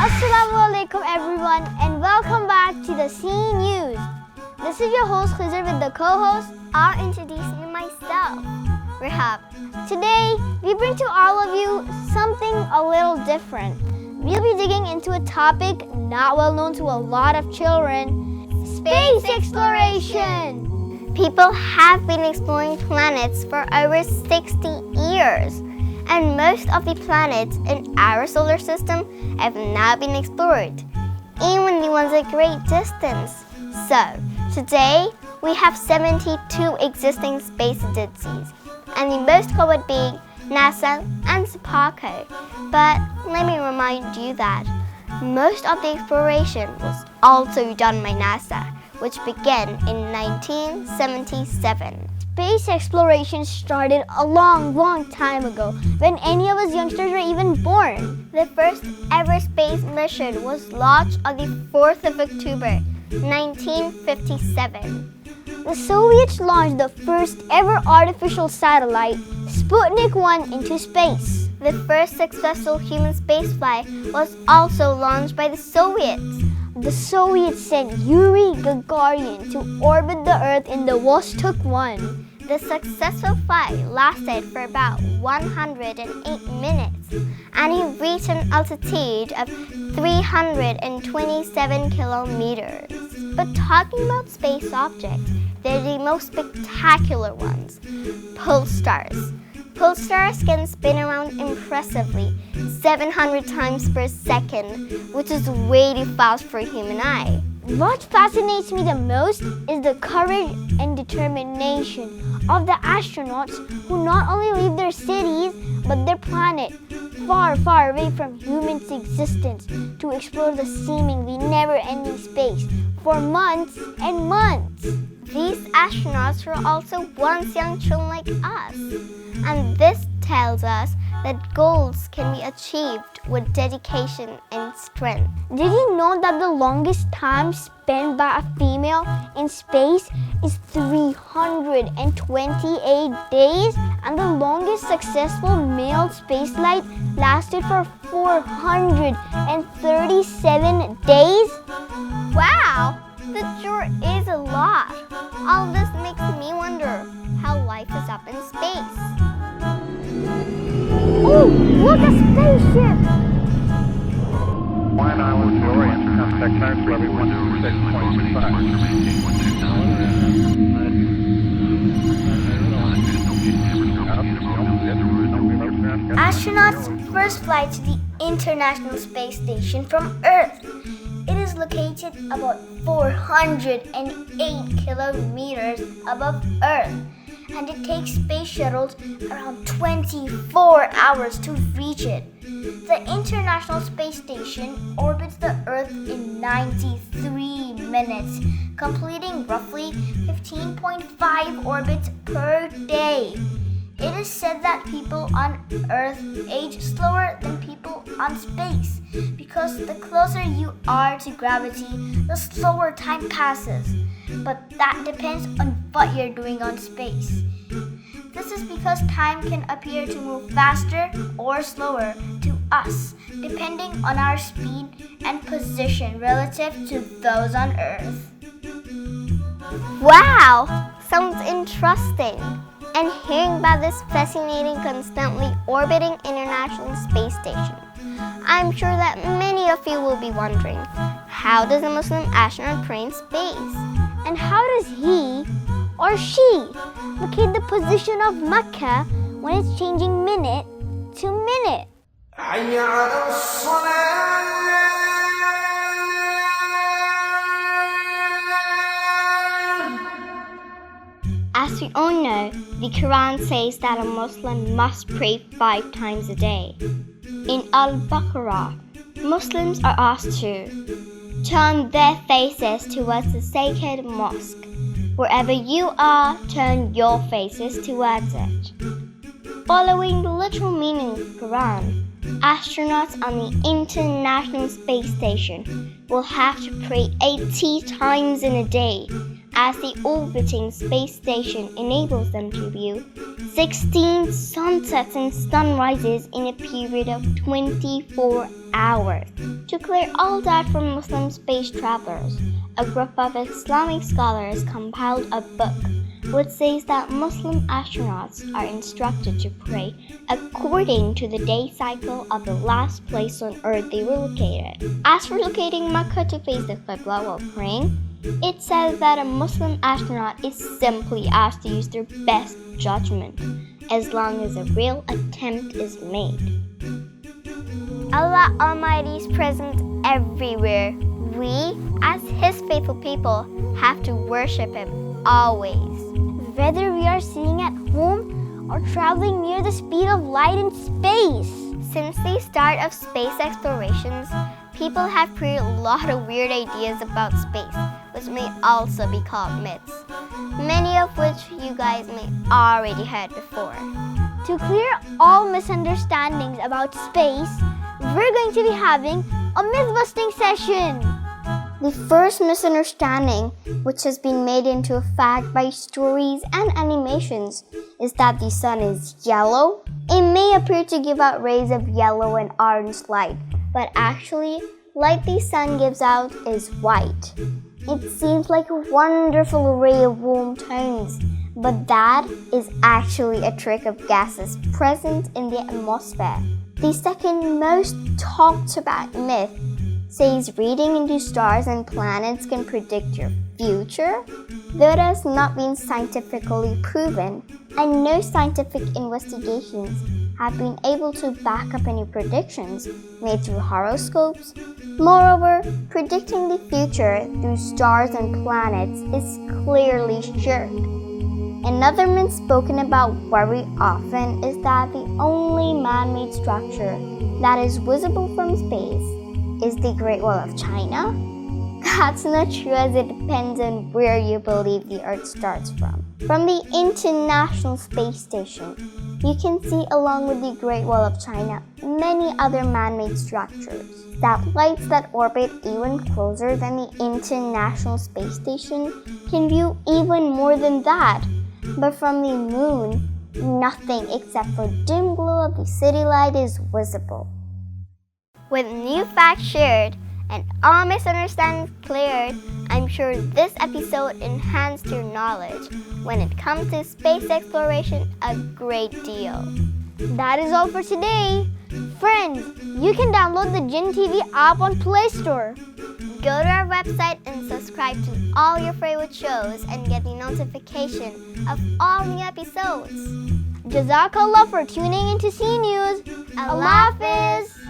Assalamualaikum everyone and welcome back to the C News. This is your host Khizr with the co-host. I'll introduce myself, Rehab. Today we bring to all of you something a little different. We'll be digging into a topic not well known to a lot of children: space exploration. People have been exploring planets for over 60 years, and most of the planets in our solar system have now been explored, even the ones at great distance. So, today we have 72 existing space agencies, and the most common being NASA and SPARCO. But let me remind you that most of the exploration was also done by NASA, which began in 1977. Space exploration started a long time ago, when any of us youngsters were even born. The first ever space mission was launched on the 4th of October, 1957. The Soviets launched the first ever artificial satellite, Sputnik 1, into space. The first successful human spaceflight was also launched by the Soviets. The Soviets sent Yuri Gagarin to orbit the Earth in the Vostok 1. The successful flight lasted for about 108 minutes, and he reached an altitude of 327 kilometers. But talking about space objects, they're the most spectacular ones: pulsars. Pulsars can spin around impressively 700 times per second, which is way too fast for a human eye. What fascinates me the most is the courage and determination of the astronauts who not only leave their cities but their planet far away from humans' existence to explore the seemingly never-ending space for months and months. These astronauts were also once young children like us, and this tells us that goals can be achieved with dedication and strength. Did you know that the longest time spent by a female in space is 328 days, and the longest successful male spaceflight lasted for 437 days? Wow, that sure is a lot. All this makes me wonder how life is up in space. Oh, look, a spaceship! Astronauts' first flight to the International Space Station from Earth. It is located about 408 kilometers above Earth, and it takes space shuttles around 24 hours to reach it. The International Space Station orbits the Earth in 93 minutes, completing roughly 15.5 orbits per day. It is said that people on Earth age slower than people on space, because the closer you are to gravity, the slower time passes. But that depends on what you're doing on space. This is because time can appear to move faster or slower to us, depending on our speed and position relative to those on Earth. Wow, sounds interesting. And hearing about this fascinating, constantly orbiting International Space Station, I'm sure that many of you will be wondering, how does a Muslim astronaut pray in space? And how does he or she locate the position of Mecca when it's changing minute to minute? As we all know, the Quran says that a Muslim must pray 5 times a day. In Al-Baqarah, Muslims are asked to turn their faces towards the sacred mosque. Wherever you are, turn your faces towards it. Following the literal meaning of the Quran, astronauts on the International Space Station will have to pray 80 times in a day, as the orbiting space station enables them to view 16 sunsets and sunrises in a period of 24 hours. To clear all doubt from Muslim space travelers, a group of Islamic scholars compiled a book which says that Muslim astronauts are instructed to pray according to the day cycle of the last place on Earth they were located. As for locating Mecca to face the Qibla while praying, it says that a Muslim astronaut is simply asked to use their best judgment, as long as a real attempt is made. Allah Almighty is present everywhere. We, as His faithful people, have to worship Him always. Whether we are sitting at home or traveling near the speed of light in space. Since the start of space explorations, people have created a lot of weird ideas about space, which may also be called myths, many of which you guys may already heard before. To clear all misunderstandings about space, we're going to be having a myth-busting session. The first misunderstanding, which has been made into a fact by stories and animations, is that the sun is yellow. It may appear to give out rays of yellow and orange light, but actually, light the sun gives out is white. It seems like a wonderful array of warm tones, but that is actually a trick of gases present in the atmosphere. The second most talked about myth says reading into stars and planets can predict your future, though it has not been scientifically proven, and no scientific investigations have been able to back up any predictions made through horoscopes. Moreover, predicting the future through stars and planets is clearly shirk. Another myth spoken about very often is that the only man-made structure that is visible from space is the Great Wall of China. That's not true, as it depends on where you believe the Earth starts from. From the International Space Station, you can see, along with the Great Wall of China, many other man-made structures. Satellites that orbit even closer than the International Space Station can view even more than that. But from the moon, nothing except for dim glow of the city light is visible. With new facts shared and all misunderstandings cleared, I'm sure this episode enhanced your knowledge when it comes to space exploration a great deal. That is all for today. Friends, you can download the Jinn TV app on Play Store. Go to our website and subscribe to all your favorite shows and get the notification of all new episodes. Jazakallah for tuning in to C News. Allah Hafiz.